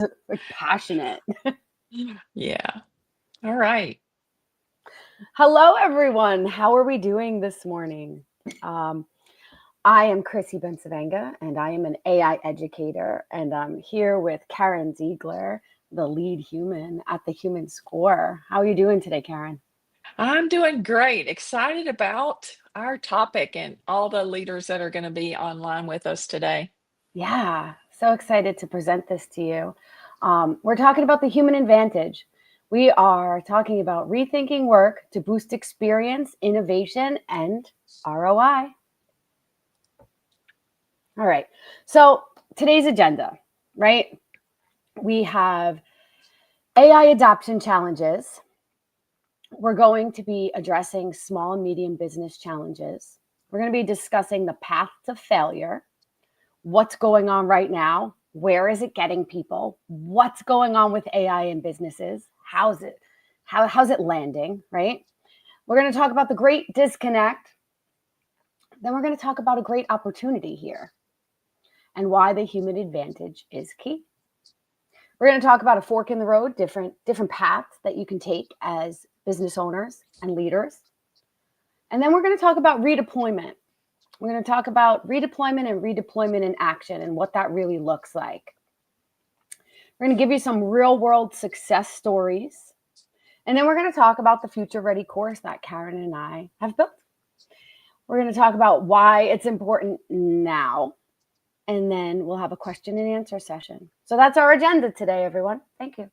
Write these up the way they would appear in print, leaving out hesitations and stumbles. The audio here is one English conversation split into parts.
Like passionate. Yeah. All right. Hello, everyone. How are we doing this morning? Um, I am Chrissy Bensavanga, and I am an AI educator, and I'm here with Karen Ziegler, the lead human at the Human Score. How are you doing today, Karen? I'm doing great. Excited about our topic and all the leaders that are going to be online with us today. Yeah, so excited to present this to you. We're talking about the human advantage. We are talking about rethinking work to boost experience, innovation, and ROI. All right. So today's agenda, right? We have AI adoption challenges. We're going to be addressing small and medium business challenges. We're going to be discussing the path to failure, what's going on right now, where is it getting people, what's going on with AI in businesses, how's it landing, right? We're going to talk about the great disconnect. Then we're going to talk about a great opportunity here and why the human advantage is key. We're going to talk about a fork in the road, different paths that you can take as business owners and leaders. And then we're going to talk about redeployment. We're going to talk about redeployment in action and what that really looks like. We're going to give you some real world success stories. And then we're going to talk about the Future Ready course that Karen and I have built. We're going to talk about why it's important now. And then we'll have a question and answer session. So that's our agenda today, everyone. Thank you.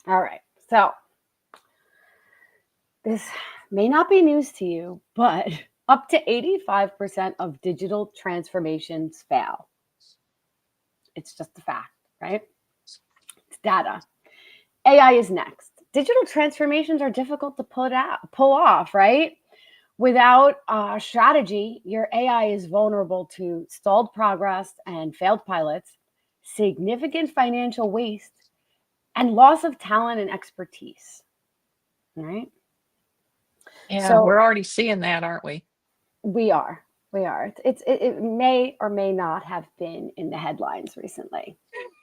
All right. So this may not be news to you, but up to 85% of digital transformations fail. It's just a fact, right? It's data. AI is next. Digital transformations are difficult to pull off, right? Without a strategy, your AI is vulnerable to stalled progress and failed pilots, significant financial waste, and loss of talent and expertise, right? Yeah, So we're already seeing that, aren't we? we are. We are. It may or may not have been in the headlines recently.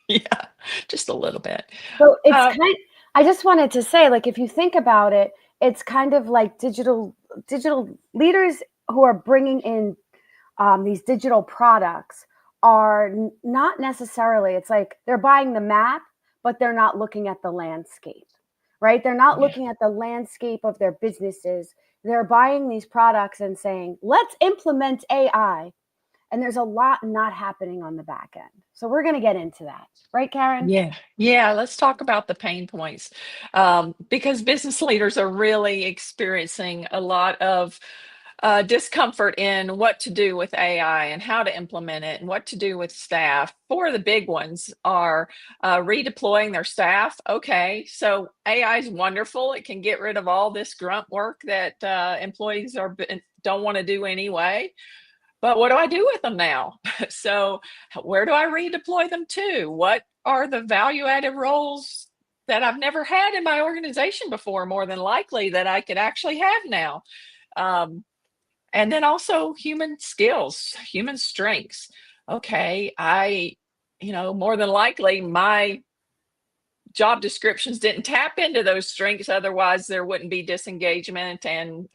Yeah, just a little bit. So it's Uh, kind I just wanted to say, like, if you think about it, it's kind of like digital leaders who are bringing in these digital products are not necessarily, it's like they're buying the map, but they're not looking at the landscape, right? They're not yeah. looking at the landscape of their businesses. They're buying these products and saying, let's implement AI. And there's a lot not happening on the back end. So we're going to get into that. Right, Karen? Yeah, yeah. Let's talk about the pain points because business leaders are really experiencing a lot of discomfort in what to do with AI and how to implement it and what to do with staff. Four of the big ones are redeploying their staff. Okay, so AI is wonderful. It can get rid of all this grunt work that employees don't want to do anyway. But what do I do with them now? So, where do I redeploy them to? What are the value added roles that I've never had in my organization before, more than likely that I could actually have now? Um, and then also human skills, human strengths. Okay, more than likely my job descriptions didn't tap into those strengths. Otherwise, there wouldn't be disengagement and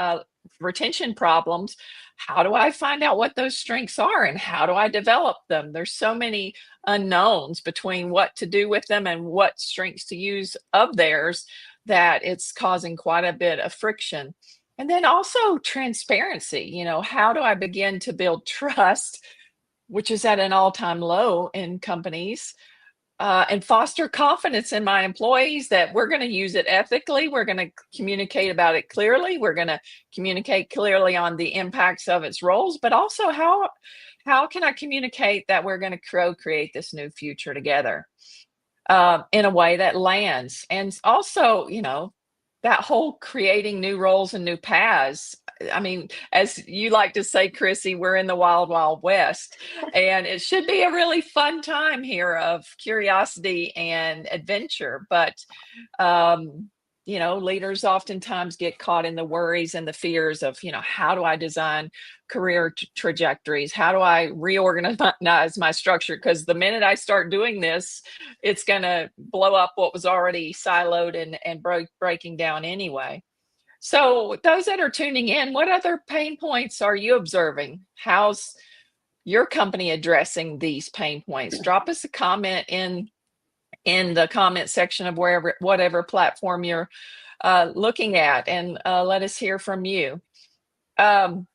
retention problems. How do I find out what those strengths are and how do I develop them? There's so many unknowns between what to do with them and what strengths to use of theirs that it's causing quite a bit of friction. And then also transparency. How do I begin to build trust, which is at an all time low in companies? And foster confidence in my employees that we're going to use it ethically. We're going to communicate about it clearly. We're going to communicate clearly on the impacts of its roles, but also how can I communicate that we're going to create this new future together in a way that lands, and also, that whole creating new roles and new paths. I mean, as you like to say, Chrissy, we're in the wild, wild west, and it should be a really fun time here of curiosity and adventure. But um, leaders oftentimes get caught in the worries and the fears of, how do I design career trajectories? How do I reorganize my structure? Because the minute I start doing this, it's going to blow up what was already siloed and breaking down anyway. So those that are tuning in, what other pain points are you observing? How's your company addressing these pain points? Drop us a comment in the comment section of whatever platform you're looking at, and let us hear from you. Um,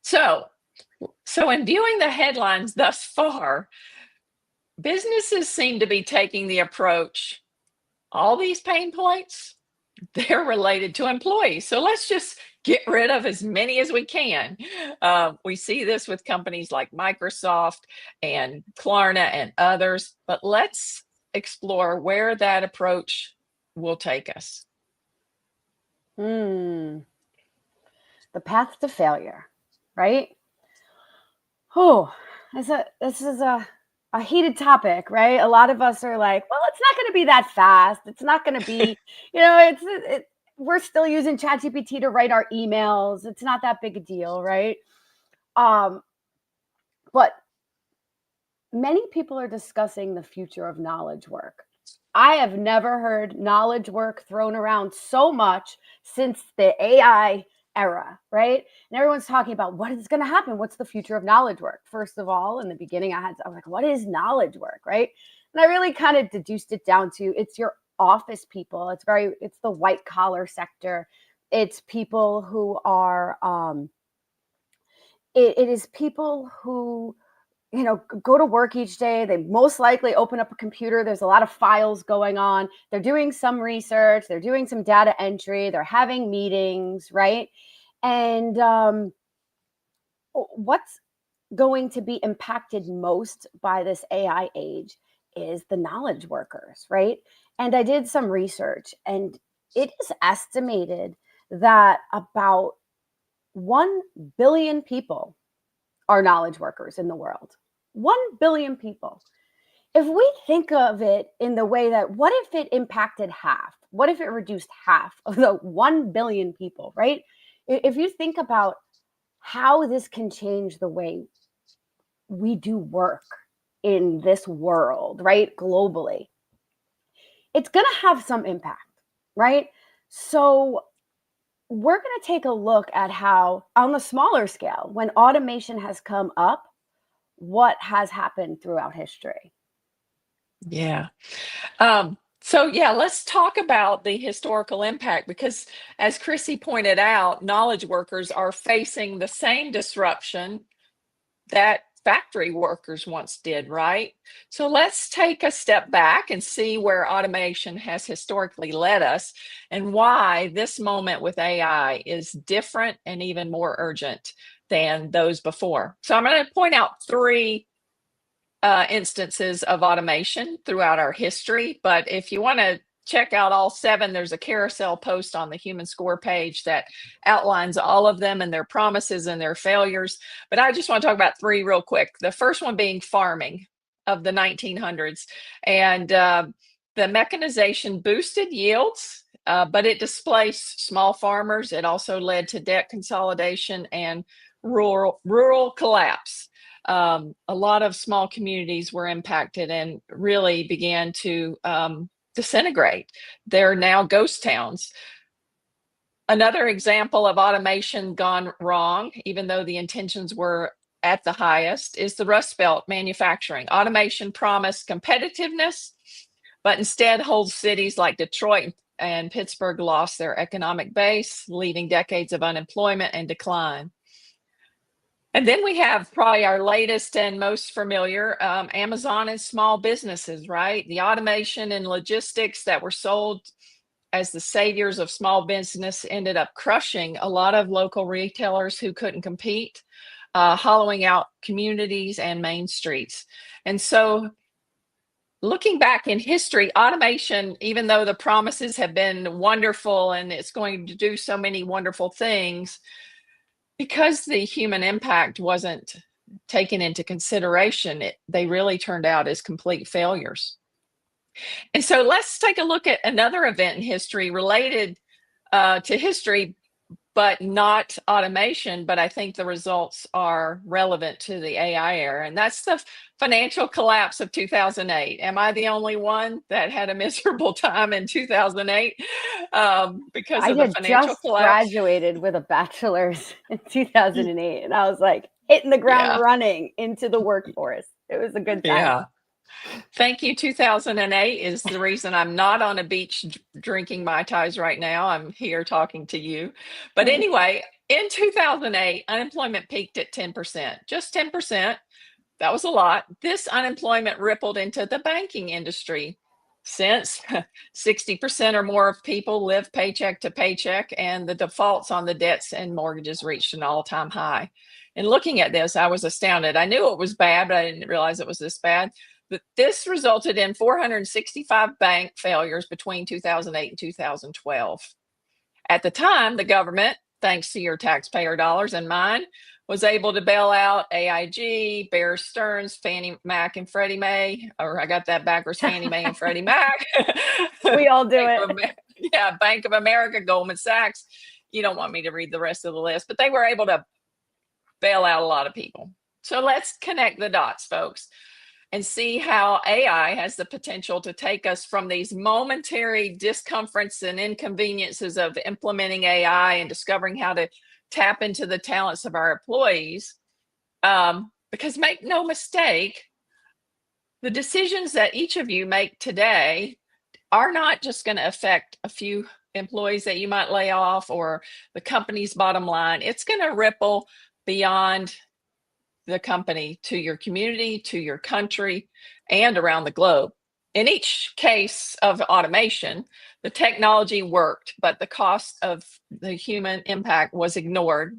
so in viewing the headlines thus far, businesses seem to be taking the approach, all these pain points, they're related to employees. So let's just get rid of as many as we can. We see this with companies like Microsoft and Klarna and others, but let's explore where that approach will take us. The path to failure, right? Oh, this is a heated topic, right? A lot of us are like, well, it's not going to be that fast. It's not going to be, we're still using ChatGPT to write our emails. It's not that big a deal, right? But many people are discussing the future of knowledge work. I have never heard knowledge work thrown around so much since the AI era, right? And everyone's talking about what is going to happen. What's the future of knowledge work? First of all, in the beginning, I was like, what is knowledge work, right? And I really kind of deduced it down to it's your office people. It's the white collar sector. It's people who are, it is people who go to work each day. They most likely open up a computer. There's a lot of files going on. They're doing some research. They're doing some data entry. They're having meetings, right? And what's going to be impacted most by this AI age is the knowledge workers, right? And I did some research, and it is estimated that about 1 billion people are knowledge workers in the world. 1 billion people. If we think of it in the way that, what if it impacted half? What if it reduced half of the 1 billion people, right? If you think about how this can change the way we do work in this world, right? Globally, it's going to have some impact, right? So we're going to take a look at how, on the smaller scale, when automation has come up, what has happened throughout history. Yeah. Let's talk about the historical impact, because as Chrissy pointed out, knowledge workers are facing the same disruption that factory workers once did, right? So let's take a step back and see where automation has historically led us and why this moment with AI is different and even more urgent than those before. So I'm going to point out 3 instances of automation throughout our history, but if you want to check out all 7, there's a carousel post on the Human Score page that outlines all of them and their promises and their failures. But I just want to talk about 3 real quick. The first one being farming of the 1900s. And the mechanization boosted yields, but it displaced small farmers. It also led to debt consolidation and rural collapse. A lot of small communities were impacted and really began to disintegrate. They're now ghost towns. Another example of automation gone wrong, even though the intentions were at the highest, is the Rust Belt manufacturing. Automation promised competitiveness, but instead whole cities like Detroit and Pittsburgh lost their economic base, leaving decades of unemployment and decline. And then we have probably our latest and most familiar, Amazon and small businesses, right? The automation and logistics that were sold as the saviors of small business ended up crushing a lot of local retailers who couldn't compete, hollowing out communities and main streets. And so looking back in history, automation, even though the promises have been wonderful and it's going to do so many wonderful things, because the human impact wasn't taken into consideration, they really turned out as complete failures. And so let's take a look at another event in history related to history, but not automation. But I think the results are relevant to the AI era, and that's the financial collapse of 2008. Am I the only one that had a miserable time in 2008 because I of the had financial just collapse? graduated with a bachelor's in 2008, and I was like hitting the ground Yeah, running into the workforce. It was a good time. yeah. Thank you, 2008 is the reason I'm not on a beach drinking Mai Tais right now. I'm here talking to you. But anyway, in 2008, unemployment peaked at 10%, just 10%. That was a lot. This unemployment rippled into the banking industry since 60% or more of people live paycheck to paycheck, and the defaults on the debts and mortgages reached an all-time high. And looking at this, I was astounded. I knew it was bad, but I didn't realize it was this bad. But this resulted in 465 bank failures between 2008 and 2012. At the time, the government, thanks to your taxpayer dollars and mine, was able to bail out AIG, Bear Stearns, Fannie Mac, and Freddie Mae. Or I got that backwards, Fannie Mae and Freddie Mac. We all do Bank of it. yeah, Bank of America, Goldman Sachs. You don't want me to read the rest of the list, but they were able to bail out a lot of people. So let's connect the dots, folks, and see how AI has the potential to take us from these momentary discomforts and inconveniences of implementing AI and discovering how to tap into the talents of our employees. Because make no mistake, the decisions that each of you make today are not just going to affect a few employees that you might lay off or the company's bottom line. It's going to ripple beyond the company to your community, to your country, and around the globe. In each case of automation, the technology worked, but the cost of the human impact was ignored.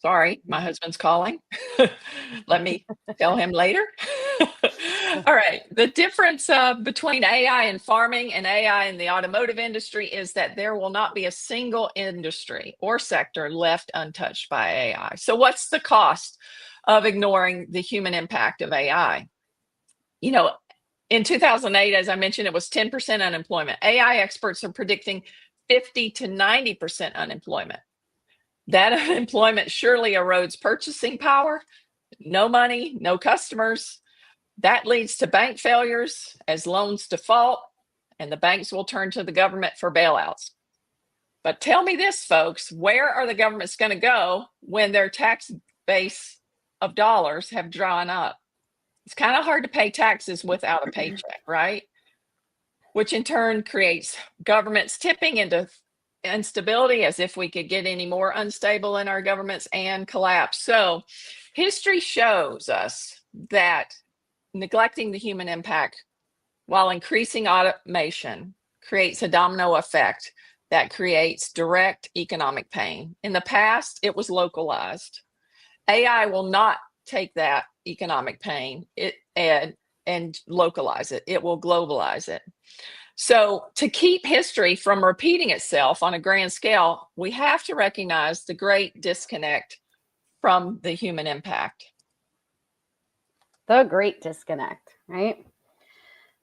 Sorry, my husband's calling. Let me tell him later. All right. The difference between AI in farming and AI in the automotive industry is that there will not be a single industry or sector left untouched by AI. So, what's the cost of ignoring the human impact of AI? You know, in 2008, as I mentioned, it was 10% unemployment. AI experts are predicting 50 to 90% unemployment. That unemployment surely erodes purchasing power. No money, no customers. That leads to bank failures as loans default, and the banks will turn to the government for bailouts. But tell me this, folks, where are the governments going to go when their tax base of dollars have drawn up? It's kind of hard to pay taxes without a paycheck, right? Which in turn creates governments tipping into instability, as if we could get any more unstable in our governments, and collapse. So history shows us that neglecting the human impact while increasing automation creates a domino effect that creates direct economic pain. In the past, it was localized. AI will not take that economic pain and localize it. It will globalize it. So, to keep history from repeating itself on a grand scale, we have to recognize the great disconnect from the human impact. The great disconnect, right?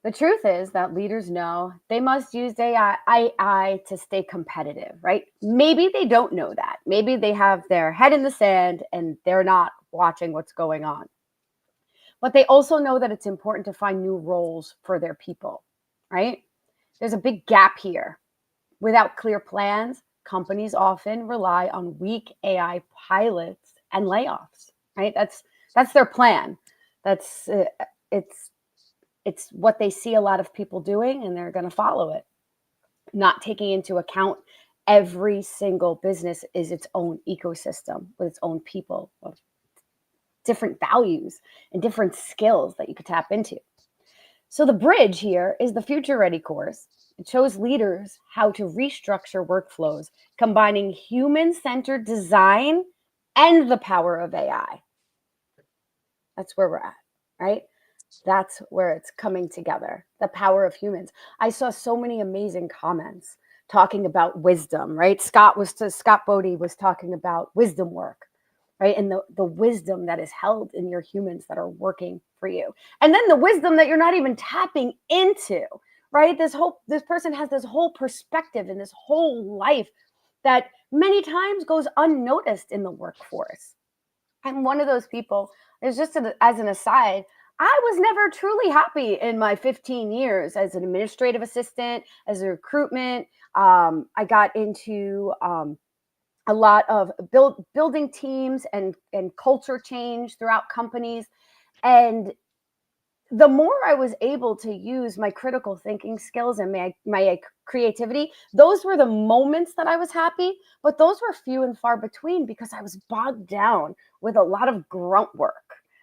The truth is that leaders know they must use AI to stay competitive, right? Maybe they don't know that. Maybe they have their head in the sand and they're not watching what's going on. But they also know that it's important to find new roles for their people, right? There's a big gap here. Without clear plans, companies often rely on weak AI pilots and layoffs, right? That's their plan. That's it's what they see a lot of people doing, and they're going to follow it, not taking into account every single business is its own ecosystem with its own people of different values and different skills that you could tap into. So the bridge here is the Future Ready course. It shows leaders how to restructure workflows, combining human-centered design and the power of AI. That's where we're at, right? That's where it's coming together, the power of humans. I saw so many amazing comments talking about wisdom, right? Scott Bodie was talking about wisdom work. right? And the wisdom that is held in your humans that are working for you. And then the wisdom that you're not even tapping into, right? This person has this whole perspective and this whole life that many times goes unnoticed in the workforce. I'm one of those people. It's just as an aside, I was never truly happy in my 15 years as an administrative assistant, as a recruitment. I got into a lot of building teams and culture change throughout companies. And the more I was able to use my critical thinking skills and my creativity, those were the moments that I was happy, but those were few and far between because I was bogged down with a lot of grunt work.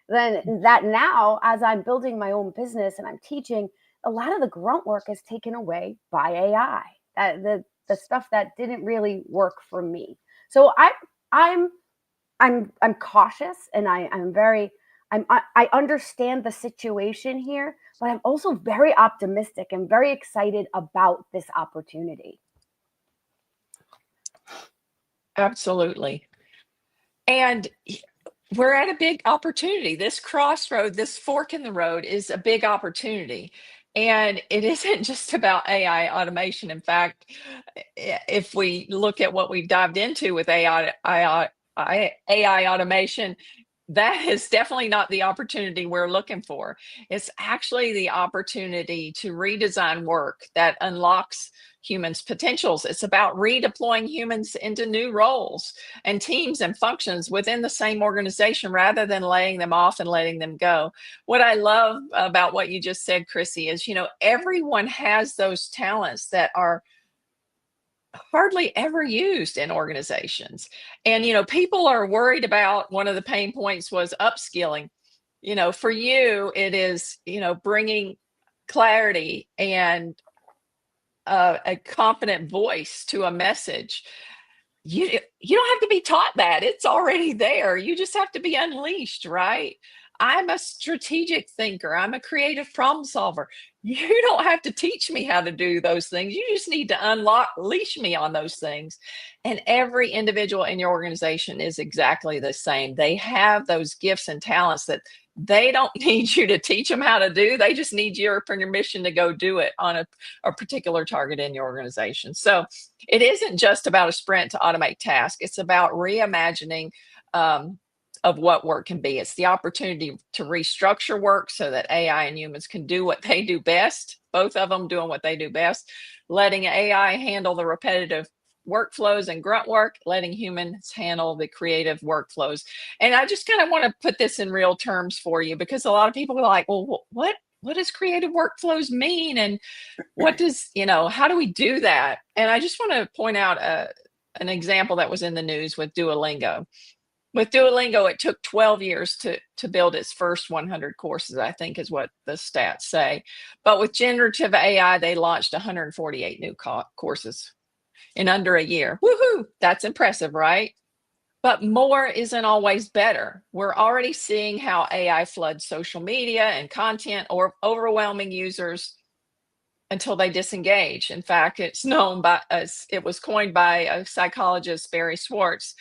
Then that now, as I'm building my own business and I'm teaching, a lot of the grunt work is taken away by AI. The stuff that didn't really work for me. So I'm I'm cautious and I'm very I understand the situation here, but I'm also very optimistic and very excited about this opportunity. Absolutely. And we're at a big opportunity. This crossroad, this fork in the road is a big opportunity. And it isn't just about AI automation. In fact, if we look at what we've dived into with AI automation, that is definitely not the opportunity we're looking for. It's actually the opportunity to redesign work that unlocks humans' potentials. It's about redeploying humans into new roles and teams and functions within the same organization rather than laying them off and letting them go. What I love about what you just said, Chrissy, is, everyone has those talents that are hardly ever used in organizations. And, people are worried about, one of the pain points was upskilling. For you, it is, bringing clarity and a confident voice to a message. You don't have to be taught that. It's already there. You just have to be unleashed, right? I'm a strategic thinker. I'm a creative problem solver. You don't have to teach me how to do those things. You just need to unleash me on those things. And every individual in your organization is exactly the same. They have those gifts and talents that they don't need you to teach them how to do. They just need your permission to go do it on a particular target in your organization. So it isn't just about a sprint to automate tasks. It's about reimagining of what work can be. It's the opportunity to restructure work so that AI and humans can do what they do best, both of them doing what they do best, letting AI handle the repetitive workflows and grunt work, letting humans handle the creative workflows. And I just kind of want to put this in real terms for you, because a lot of people are like, well, what does creative workflows mean? And what does, how do we do that? And I just want to point out an example that was in the news with Duolingo. With Duolingo, it took 12 years to build its first 100 courses, I think is what the stats say. But with generative AI, they launched 148 new courses in under a year. Woohoo! That's impressive, right? But more isn't always better. We're already seeing how AI floods social media and content, or overwhelming users until they disengage. In fact, it was coined by a psychologist, Barry Schwartz,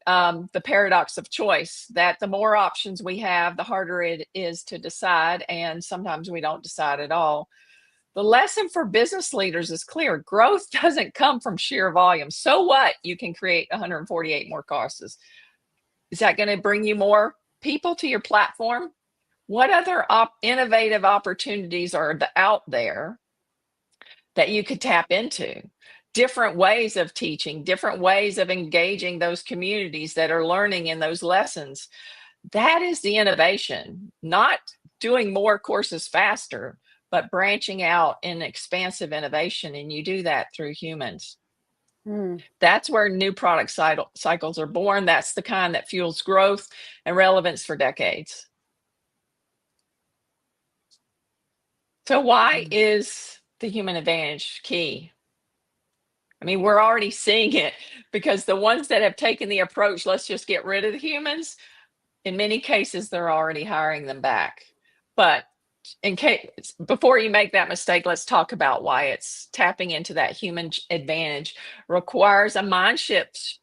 the paradox of choice, that the more options we have, the harder it is to decide, and sometimes we don't decide at all. The lesson for business leaders is clear. Growth doesn't come from sheer volume. So what? You can create 148 more courses. Is that going to bring you more people to your platform? What other innovative opportunities are out there that you could tap into? Different ways of teaching, different ways of engaging those communities that are learning in those lessons. That is the innovation, not doing more courses faster, but branching out in expansive innovation. And you do that through humans. That's where new product cycles are born. That's the kind that fuels growth and relevance for decades. So why is the human advantage key? I mean, we're already seeing it, because the ones that have taken the approach, let's just get rid of the humans, in many cases, they're already hiring them back. But in case before you make that mistake, let's talk about why it's tapping into that human advantage requires a mindset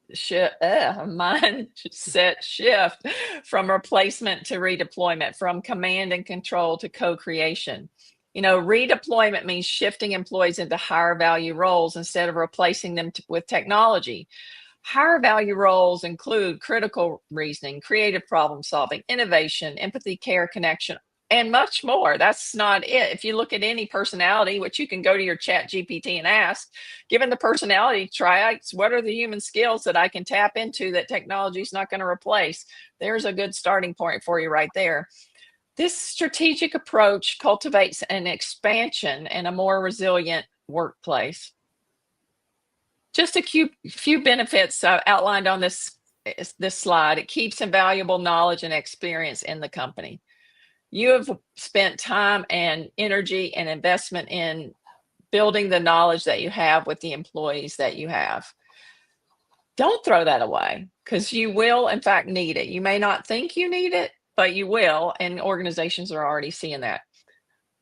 shift from replacement to redeployment, from command and control to co-creation. Redeployment means shifting employees into higher value roles instead of replacing them with technology. Higher value roles include critical reasoning, creative problem solving, innovation, empathy, care, connection, and much more. That's not it. If you look at any personality, which you can go to your chat GPT and ask, given the personality traits, what are the human skills that I can tap into that technology is not going to replace? There's a good starting point for you right there. This strategic approach cultivates an expansion and a more resilient workplace. Just a few benefits outlined on this slide. It keeps invaluable knowledge and experience in the company. You have spent time and energy and investment in building the knowledge that you have with the employees that you have. Don't throw that away, because you will, in fact, need it. You may not think you need it, but you will, and organizations are already seeing that.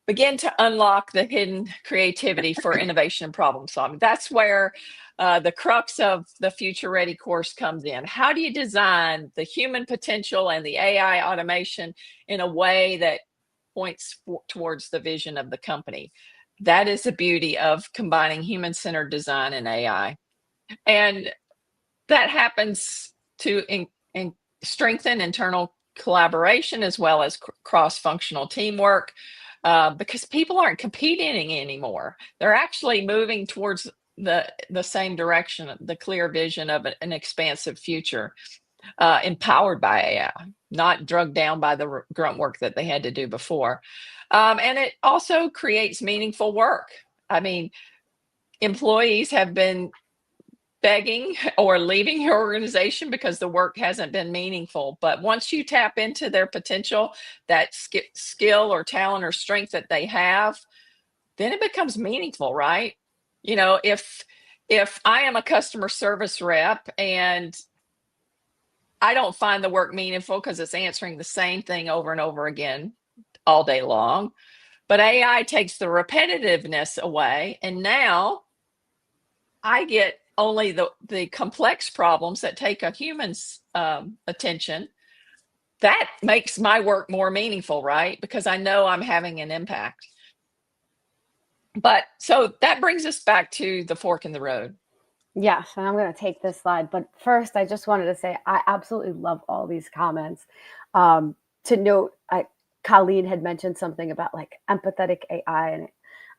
Begin to unlock the hidden creativity for innovation and problem solving. That's where the crux of the Future Ready course comes in. How do you design the human potential and the AI automation in a way that points towards the vision of the company? That is the beauty of combining human-centered design and AI. And that happens to strengthen internal collaboration as well as cross-functional teamwork. Because people aren't competing anymore. They're actually moving towards the same direction, the clear vision of an expansive future, empowered by AI, not drugged down by the grunt work that they had to do before. And it also creates meaningful work. I mean, employees have been begging or leaving your organization because the work hasn't been meaningful. But once you tap into their potential, that skill or talent or strength that they have, then it becomes meaningful, right? If I am a customer service rep and I don't find the work meaningful because it's answering the same thing over and over again all day long, but AI takes the repetitiveness away, and now I get only the complex problems that take a human's attention. That makes my work more meaningful, right? Because I know I'm having an impact. But so that brings us back to the fork in the road. Yes, and I'm going to take this slide. But first, I just wanted to say I absolutely love all these comments. To note, Colleen had mentioned something about like empathetic AI, and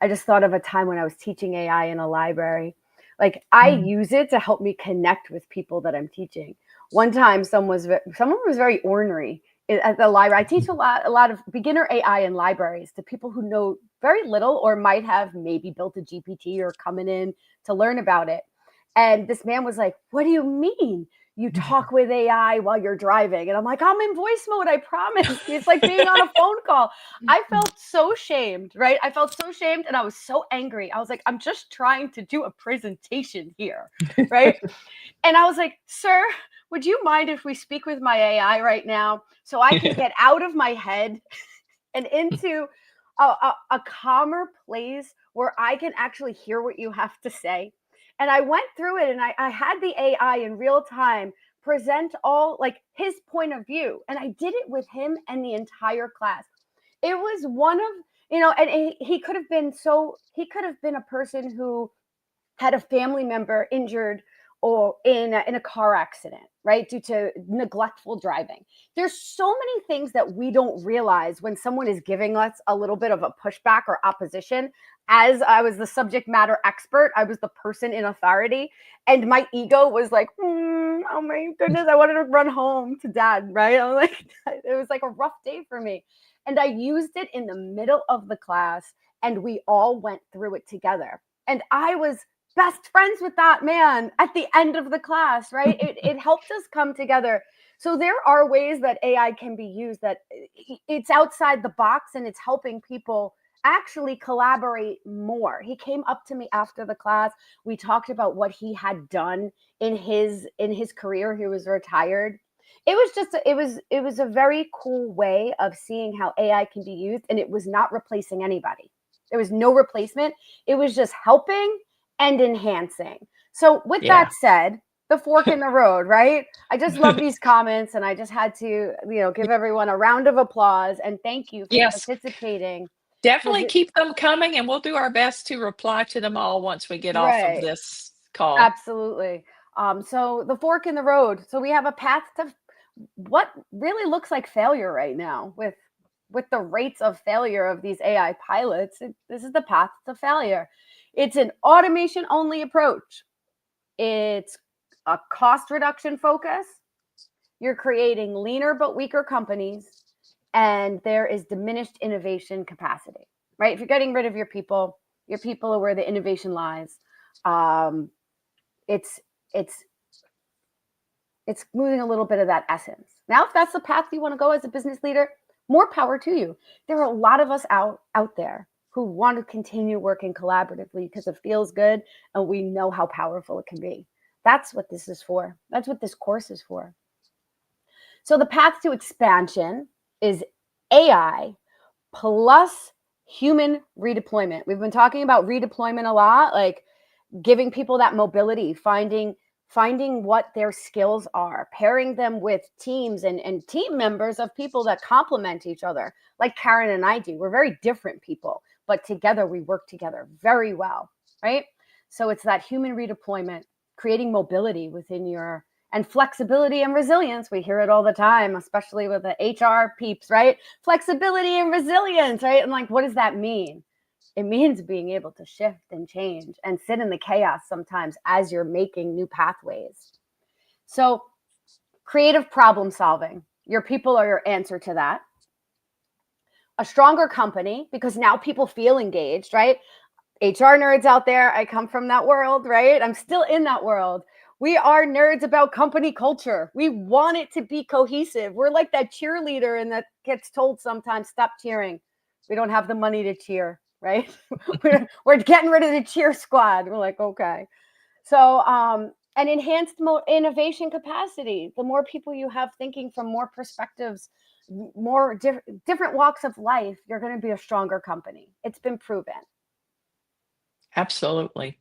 I just thought of a time when I was teaching AI in a library. Like I use it to help me connect with people that I'm teaching. One time, someone was very ornery at the library. I teach a lot of beginner AI in libraries to people who know very little or might have maybe built a GPT or coming in to learn about it. And this man was like, "What do you mean you talk with AI while you're driving?" And I'm like, "I'm in voice mode, I promise." It's like being on a phone call. I felt so shamed, right? I felt so shamed and I was so angry. I was like, "I'm just trying to do a presentation here," right? And I was like, "Sir, would you mind if we speak with my AI right now so I can get out of my head and into a calmer place where I can actually hear what you have to say?" And I went through it and I had the AI in real time present all like his point of view. And I did it with him and the entire class. It was one of, and he could have been a person who had a family member injured or in a car accident, right? Due to neglectful driving. There's so many things that we don't realize when someone is giving us a little bit of a pushback or opposition. As I was the subject matter expert, I was the person in authority, and my ego was like, oh my goodness, I wanted to run home to dad, right? I was like, it was like a rough day for me. And I used it in the middle of the class, and we all went through it together. And I was best friends with that man at the end of the class, right? It helped us come together. So there are ways that AI can be used that it's outside the box and it's helping people actually collaborate more. He came up to me after the class. We talked about what he had done in his career. He was retired. it was a very cool way of seeing how AI can be used, and it was not replacing anybody. There was no replacement. It was just helping and enhancing. So with Yeah. that said, the fork in the road, right? I just love these comments, and I just had to, give everyone a round of applause and thank you for Yes. participating. Definitely keep them coming, and we'll do our best to reply to them all once we get off of Right. this call. Absolutely. So the fork in the road. So we have a path to what really looks like failure right now with the rates of failure of these AI pilots. This is the path to failure. It's an automation only approach. It's a cost reduction focus. You're creating leaner but weaker companies, and there is diminished innovation capacity. Right? If you're getting rid of your people are where the innovation lies. Um, it's it's it's losing a little bit of that essence. Now, if that's the path you want to go as a business leader, more power to you. There are a lot of us out there who want to continue working collaboratively because it feels good and we know how powerful it can be. That's what this is for. That's what this course is for. So the path to expansion is AI plus human redeployment. We've been talking about redeployment a lot, like giving people that mobility, finding what their skills are, pairing them with teams and team members of people that complement each other, like Karen and I do. We're very different people, but together we work together very well, right? So it's that human redeployment, creating mobility within your and flexibility and resilience. We hear it all the time, especially with the HR peeps, right? Flexibility and resilience, right? And like, what does that mean? It means being able to shift and change and sit in the chaos sometimes as you're making new pathways. So, creative problem solving. Your people are your answer to that. A stronger company, because now people feel engaged, right? HR nerds out there, I come from that world, right? I'm still in that world. We are nerds about company culture. We want it to be cohesive. We're like that cheerleader and that gets told sometimes, stop cheering. We don't have the money to cheer, right? we're getting rid of the cheer squad. We're like, okay. So, an enhanced innovation capacity. The more people you have thinking from more perspectives, more different walks of life, you're going to be a stronger company. It's been proven. Absolutely.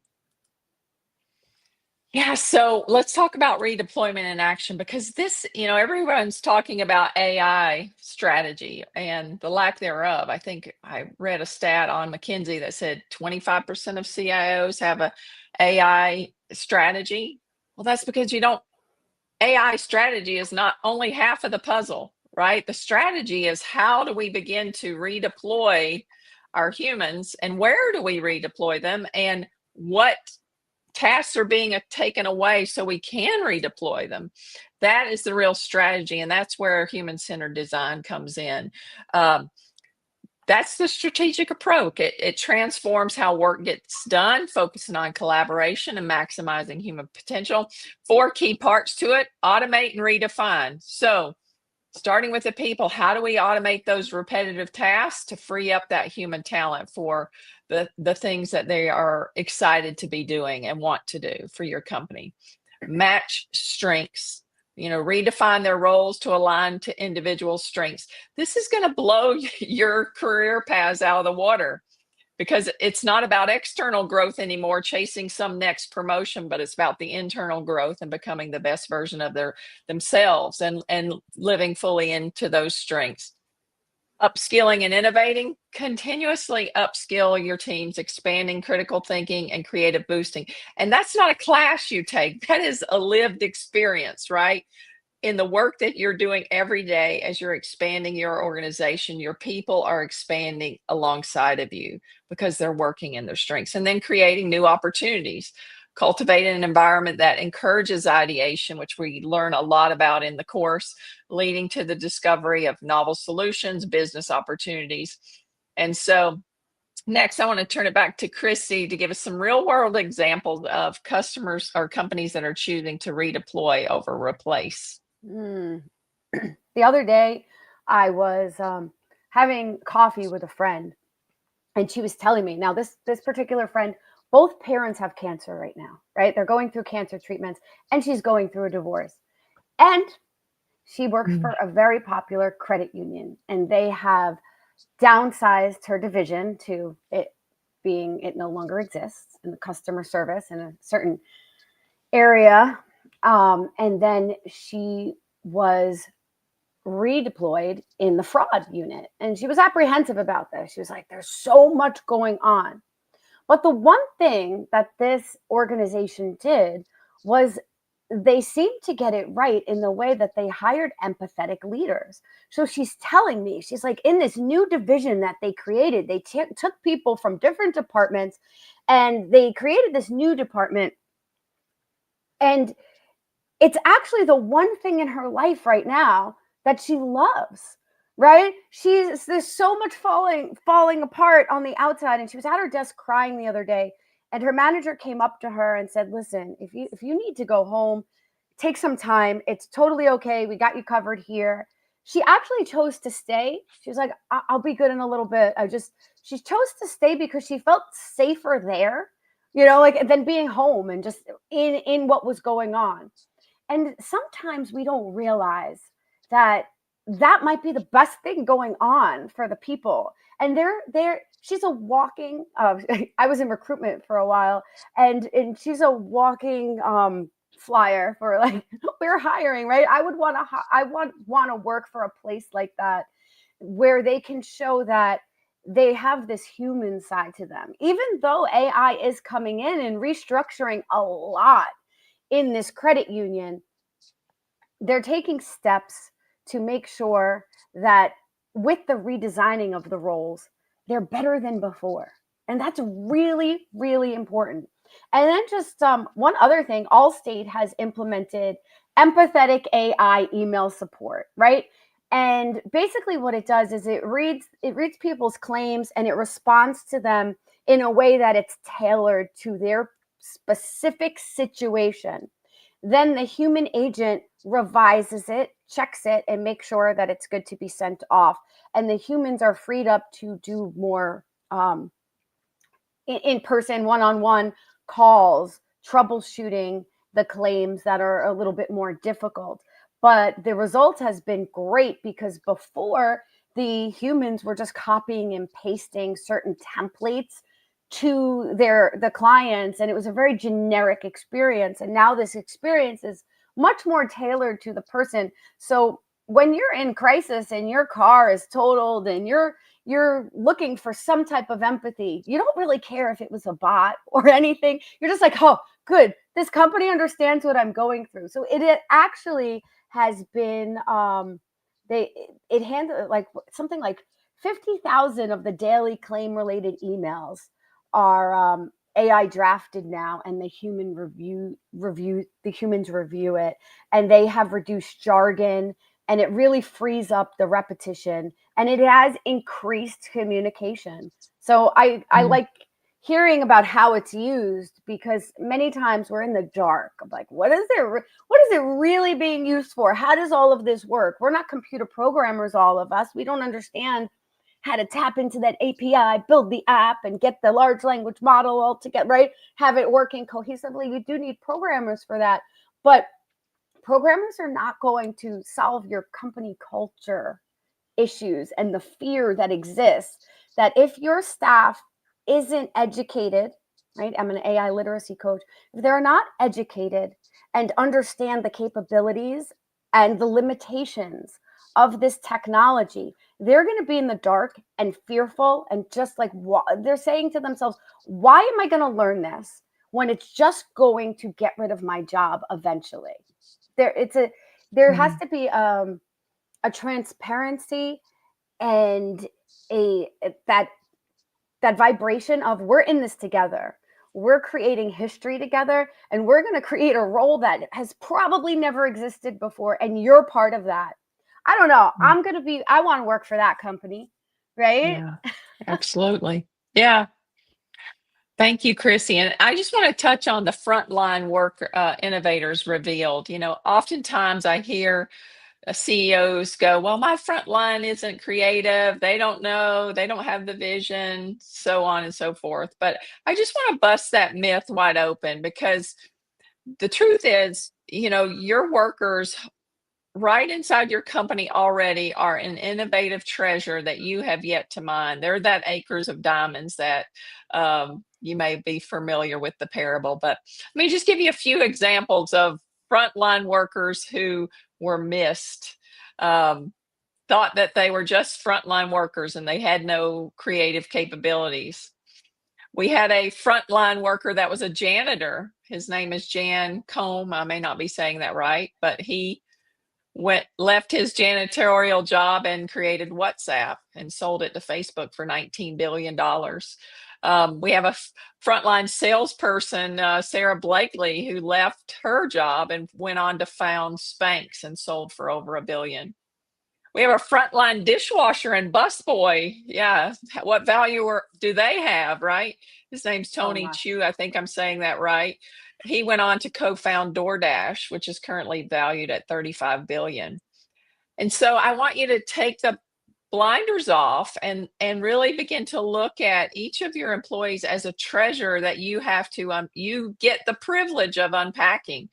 Yeah, so let's talk about redeployment in action because this, everyone's talking about AI strategy and the lack thereof. I think I read a stat on McKinsey that said 25% of CIOs have a AI strategy. Well, that's because you don't AI strategy is not only half of the puzzle, right? The strategy is how do we begin to redeploy our humans and where do we redeploy them and what tasks are being taken away so we can redeploy them. That is the real strategy, and that's where human-centered design comes in. That's the strategic approach. It transforms how work gets done, focusing on collaboration and maximizing human potential. 4 key parts to it: automate and redefine. So starting with the people, how do we automate those repetitive tasks to free up that human talent for the things that they are excited to be doing and want to do for your company? Match strengths, redefine their roles to align to individual strengths. This is going to blow your career paths out of the water because it's not about external growth anymore, chasing some next promotion, but it's about the internal growth and becoming the best version of themselves and living fully into those strengths. Upskilling and innovating, continuously upskill your teams, expanding critical thinking and creative boosting. And that's not a class you take, that is a lived experience, right? In the work that you're doing every day as you're expanding your organization, your people are expanding alongside of you because they're working in their strengths, and then creating new opportunities. Cultivate an environment that encourages ideation, which we learn a lot about in the course, leading to the discovery of novel solutions, business opportunities. And so next, I want to turn it back to Chrissy to give us some real world examples of customers or companies that are choosing to redeploy over replace. Mm. The other day, I was having coffee with a friend, and she was telling me, now this particular friend, both parents have cancer right now, right? They're going through cancer treatments, and she's going through a divorce. And She works Mm. for a very popular credit union, and they have downsized her division to it being it no longer exists in the customer service in a certain area. And then she was redeployed in the fraud unit. And she was apprehensive about this. She was like, there's so much going on. But the one thing that this organization did was they seemed to get it right in the way that they hired empathetic leaders. So she's telling me, she's like, in this new division that they created, they took people from different departments and they created this new department. And it's actually the one thing in her life right now that she loves, right? There's so much falling apart on the outside, and she was at her desk crying the other day, and her manager came up to her and said, listen, if you need to go home, take some time. It's totally okay. We got you covered here. She actually chose to stay. She was like, I'll be good in a little bit. She chose to stay because she felt safer there, like than being home and just in what was going on. And sometimes we don't realize that that might be the best thing going on for the people. And she's a walking, I was in recruitment for a while, and she's a walking flyer for like, we're hiring, right? I want to work for a place like that where they can show that they have this human side to them. Even though AI is coming in and restructuring a lot in this credit union, they're taking steps to make sure that with the redesigning of the roles, they're better than before. And that's really, really important. And then just one other thing, Allstate has implemented empathetic AI email support, right? And basically what it does is it reads people's claims and it responds to them in a way that it's tailored to their specific situation. Then the human agent revises it, checks it, and makes sure that it's good to be sent off. And the humans are freed up to do more in person, one on one calls, troubleshooting the claims that are a little bit more difficult. But the result has been great because before the humans were just copying and pasting certain templates to the clients, and it was a very generic experience. And now this experience is much more tailored to the person. So when you're in crisis and your car is totaled and you're looking for some type of empathy, you don't really care if it was a bot or anything. You're just like, oh, good, this company understands what I'm going through. So it actually has been they it handled like something like 50,000 of the daily claim related emails are AI drafted now, and the humans review it, and they have reduced jargon, and it really frees up the repetition, and it has increased communication. So I Mm. like hearing about how it's used, because many times we're in the dark of like, what is it really being used for? How does all of this work? We're not computer programmers, all of us. We don't understand how to tap into that API, build the app, and get the large language model all together, right? Have it working cohesively. We do need programmers for that. But programmers are not going to solve your company culture issues and the fear that exists, that if your staff isn't educated, right? I'm an AI literacy coach. If they're not educated and understand the capabilities and the limitations of this technology, they're going to be in the dark and fearful, and just like they're saying to themselves, why am I going to learn this when it's just going to get rid of my job eventually? There has Mm. to be a transparency and a that vibration of, we're in this together, we're creating history together, and we're going to create a role that has probably never existed before, and you're part of that. I don't know, Mm. I want to work for that company, right? Yeah, absolutely. Yeah. Thank you, Chrissy. And I just want to touch on the frontline work innovators revealed. Oftentimes I hear CEOs go, well, my front line isn't creative. They don't know. They don't have the vision, so on and so forth. But I just want to bust that myth wide open, because the truth is, your workers right inside your company already are an innovative treasure that you have yet to mine. They're that acres of diamonds that you may be familiar with the parable. But let me just give you a few examples of frontline workers who were missed. Thought that they were just frontline workers and they had no creative capabilities. We had a frontline worker that was a janitor. His name is Jan Combe. I may not be saying that right, but he left his janitorial job and created WhatsApp and sold it to Facebook for $19 billion. We have a frontline salesperson, Sarah Blakely, who left her job and went on to found Spanx and sold for over $1 billion. We have a frontline dishwasher and busboy. Yeah, what value do they have, right? His name's Tony Chu. I think I'm saying that right. He went on to co-found DoorDash, which is currently valued at $35 billion. And so I want you to take the blinders off and really begin to look at each of your employees as a treasure that you have to, you get the privilege of unpacking.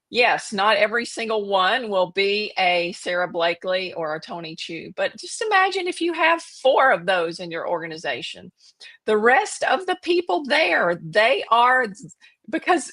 Yes, not every single one will be a Sarah Blakely or a Tony Chu, but just imagine if you have 4 of those in your organization. The rest of the people there, they are, because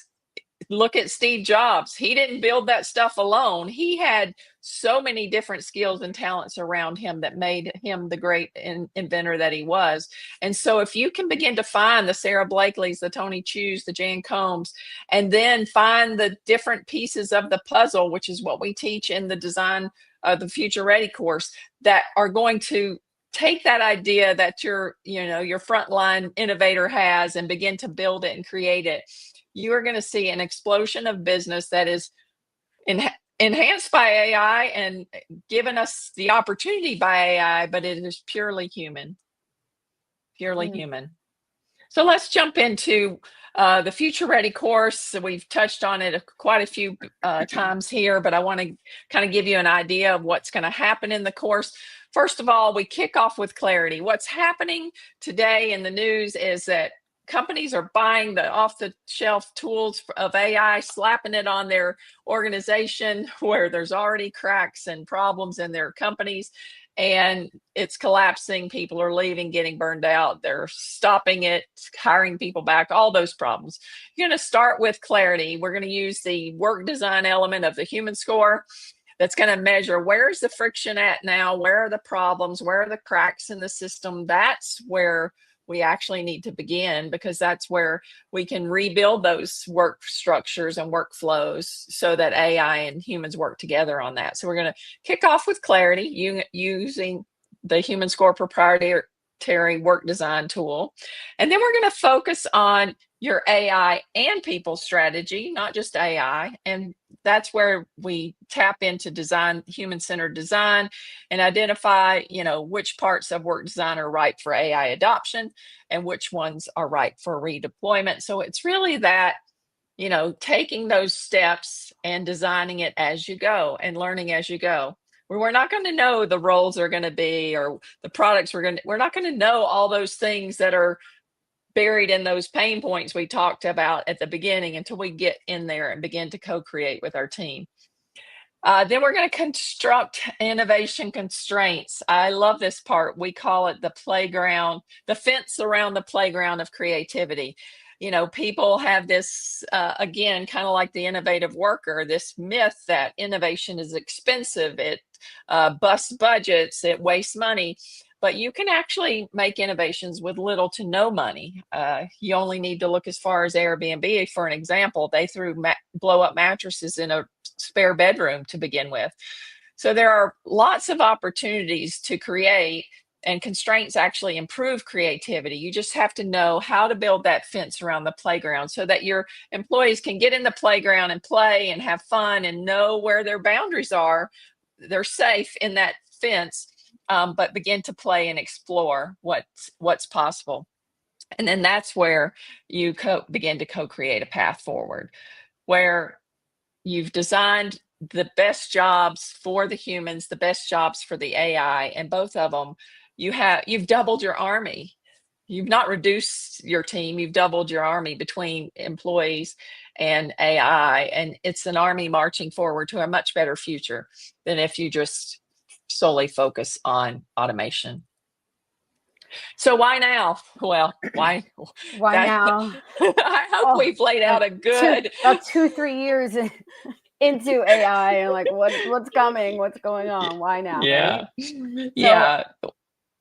look at Steve Jobs. He didn't build that stuff alone. He had so many different skills and talents around him that made him the great inventor that he was. And so if you can begin to find the Sarah Blakeleys, the Tony Chus, the Jan Combs, and then find the different pieces of the puzzle, which is what we teach in the design of the Future Ready course, that are going to take that idea that your frontline innovator has and begin to build it and create it, you are going to see an explosion of business that is enhanced by AI and given us the opportunity by AI, but it is purely human. Purely human. So let's jump into the Future Ready course. So we've touched on it quite a few times here, but I want to kind of give you an idea of what's going to happen in the course. First of all, we kick off with clarity. What's happening today in the news is that companies are buying the off-the-shelf tools of AI, slapping it on their organization where there's already cracks and problems in their companies, and it's collapsing. People are leaving, getting burned out. They're stopping it, hiring people back, all those problems. You're going to start with clarity. We're going to use the work design element of the human score that's going to measure where's the friction at now, where are the problems, where are the cracks in the system. That's where we actually need to begin, because that's where we can rebuild those work structures and workflows so that AI and humans work together on that. So we're going to kick off with clarity using the Human Score proprietary work design tool. And then we're going to focus on your AI and people strategy, not just AI. And that's where we tap into design, human-centered design, and identify, which parts of work design are right for AI adoption and which ones are right for redeployment. So it's really that, taking those steps and designing it as you go and learning as you go. We're not going to know the roles are going to be or the products we're not going to know all those things that are buried in those pain points we talked about at the beginning until we get in there and begin to co-create with our team. Then we're going to construct innovation constraints. I love this part. We call it the playground, the fence around the playground of creativity. People have this, again, kind of like the innovative worker, this myth that innovation is expensive, it busts budgets, it wastes money. But you can actually make innovations with little to no money. You only need to look as far as Airbnb for an example. They threw blow-up mattresses in a spare bedroom to begin with. So there are lots of opportunities to create, and constraints actually improve creativity. You just have to know how to build that fence around the playground so that your employees can get in the playground and play and have fun and know where their boundaries are. They're safe in that fence. But begin to play and explore what's possible. And then that's where you begin to co-create a path forward, where you've designed the best jobs for the humans, the best jobs for the AI, and both of them, you've doubled your army. you've not reduced your team, you've doubled your army between employees and AI, and it's an army marching forward to a much better future than if you just solely focus on automation. So why now? Well, why Why that now? I hope Oh, we've laid out like a good about 2-3 years into AI, and like what's coming, what's going on, why now, yeah. right? So Yeah.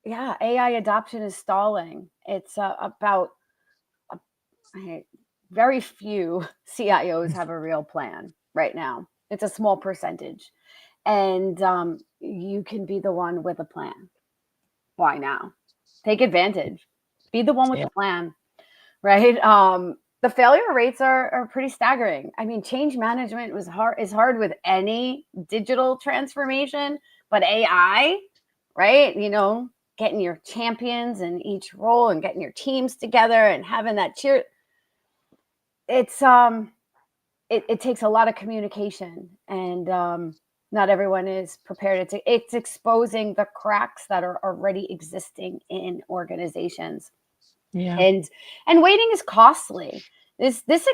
yeah, AI adoption is stalling. It's about uh, very few CIOs have a real plan right now. It's a small percentage, and you can be the one with a plan. Why now? Take advantage. Be the one with Yeah. the plan, right? The failure rates are pretty staggering. I mean, change management is hard with any digital transformation, but AI, right? Getting your champions in each role and getting your teams together and having that cheer. It's it takes a lot of communication, and not everyone is prepared. It's exposing the cracks that are already existing in organizations, Yeah. and waiting is costly. This this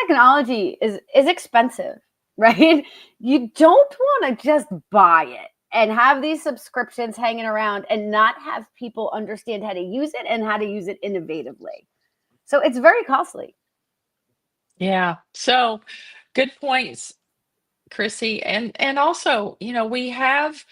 technology is expensive, right? You don't want to just buy it and have these subscriptions hanging around and not have people understand how to use it and how to use it innovatively. So it's very costly. Yeah. So good points, Chrissy. And also, we have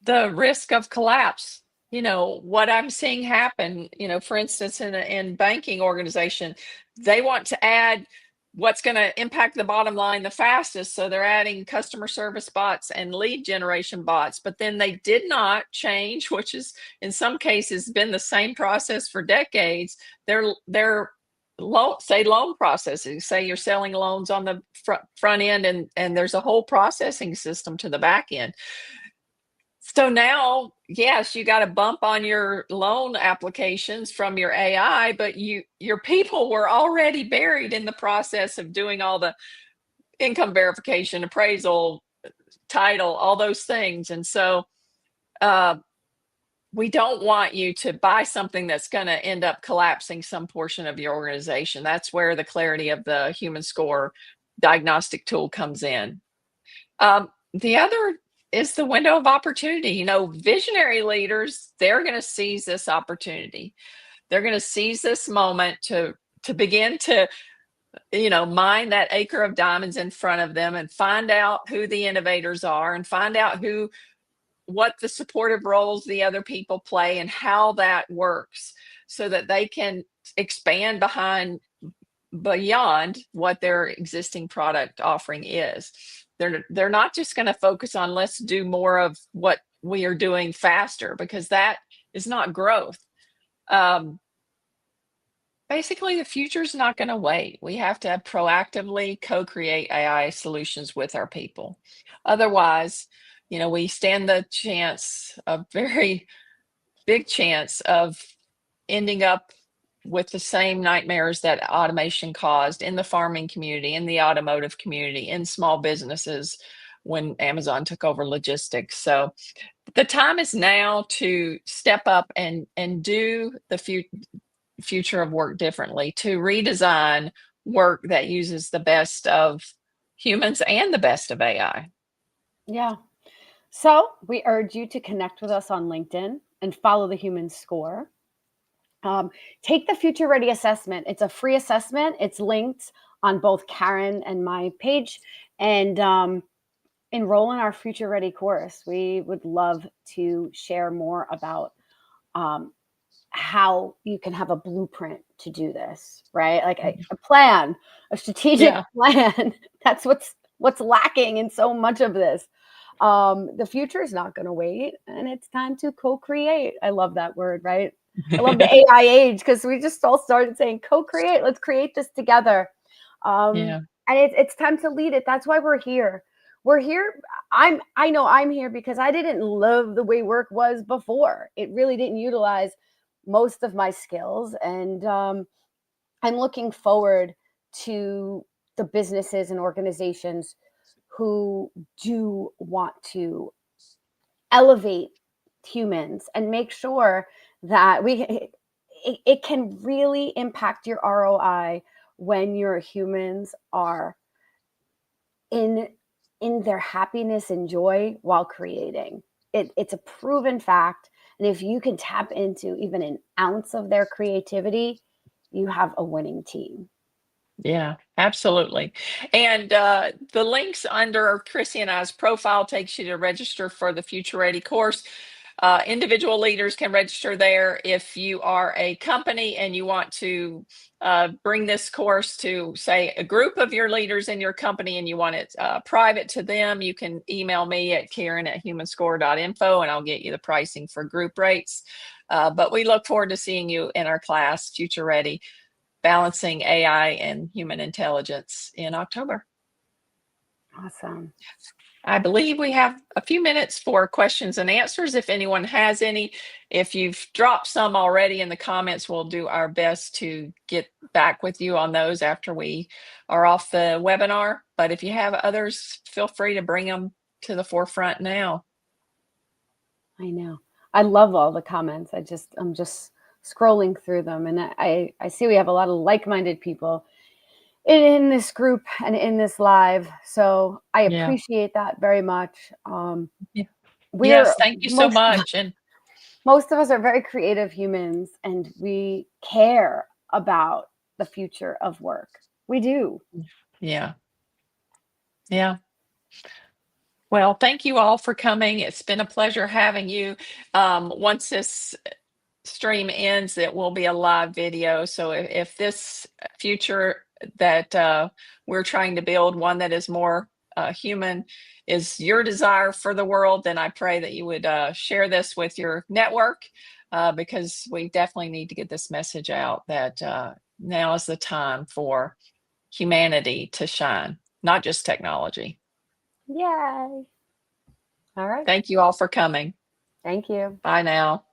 the risk of collapse. What I'm seeing happen, for instance, in banking organization, they want to add what's going to impact the bottom line the fastest. So they're adding customer service bots and lead generation bots, but then they did not change, which is in some cases been the same process for decades. Their loan processing. Say you're selling loans on the front end, and there's a whole processing system to the back end. So now, yes, you got a bump on your loan applications from your AI, but your people were already buried in the process of doing all the income verification, appraisal, title, all those things. And so uh, we don't want you to buy something that's going to end up collapsing some portion of your organization. That's where the clarity of the human score diagnostic tool comes in. The other is the window of opportunity. Visionary leaders, they're going to seize this opportunity. They're going to seize this moment to begin to, mine that acre of diamonds in front of them and find out who the innovators are and find out what the supportive roles the other people play and how that works so that they can expand beyond what their existing product offering is. They're not just going to focus on let's do more of what we are doing faster, because that is not growth. Basically, the future is not going to wait. We have to proactively co-create AI solutions with our people. Otherwise, we stand the chance, a very big chance of ending up with the same nightmares that automation caused in the farming community, in the automotive community, in small businesses when Amazon took over logistics. So the time is now to step up and do the future of work differently, to redesign work that uses the best of humans and the best of AI. Yeah. So we urge you to connect with us on LinkedIn and follow the Human Score. Take the Future Ready assessment. It's a free assessment. It's linked on both Karen and my page. And enroll in our Future Ready course. We would love to share more about how you can have a blueprint to do this, right? Like a plan, a strategic Yeah. plan. That's what's lacking in so much of this. The future is not going to wait, and it's time to co-create. I love that word, right? I love the AI age because we just all started saying co-create. Let's create this together. Yeah. And it's time to lead it. That's why we're here. We're here. I know I'm here because I didn't love the way work was before. It really didn't utilize most of my skills, and I'm looking forward to the businesses and organizations who do want to elevate humans and make sure that it can really impact your ROI when your humans are in their happiness and joy while creating. It's a proven fact. And if you can tap into even an ounce of their creativity, you have a winning team. Yeah, absolutely. And the links under Chrissy and I's profile takes you to register for the Future Ready course. Individual leaders can register there. If you are a company and you want to bring this course to, say, a group of your leaders in your company and you want it private to them, you can email me at Karen@humanscore.info and I'll get you the pricing for group rates. But we look forward to seeing you in our class, Future Ready, Balancing AI and Human Intelligence, in October. Awesome. I believe we have a few minutes for questions and answers if anyone has any. If you've dropped some already in the comments, we'll do our best to get back with you on those after we are off the webinar. But if you have others, feel free to bring them to the forefront now. I know. I love all the comments. I'm just scrolling through them, and I see we have a lot of like-minded people in this group and in this live. So I Yeah. appreciate that very much. Yeah. We're Yes, thank you so much. And most of us are very creative humans, and we care about the future of work. We do. yeah. Yeah. Well, thank you all for coming. It's been a pleasure having you. Once this stream ends, it will be a live video. So if this future that we're trying to build, one that is more human, is your desire for the world, then I pray that you would share this with your network, because we definitely need to get this message out that now is the time for humanity to shine, not just technology. Yay. All right. Thank you all for coming. Thank you. Bye now.